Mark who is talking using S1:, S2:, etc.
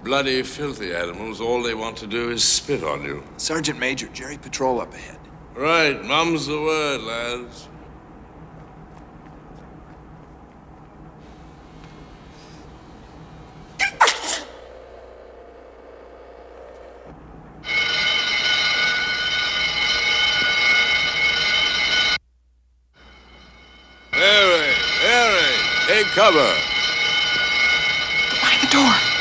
S1: Bloody, filthy animals. All they want to do is spit on you.
S2: Sergeant Major, Jerry Patrol up ahead.
S1: Right, mum's the word, lads. Erin, take cover.
S2: Behind the door.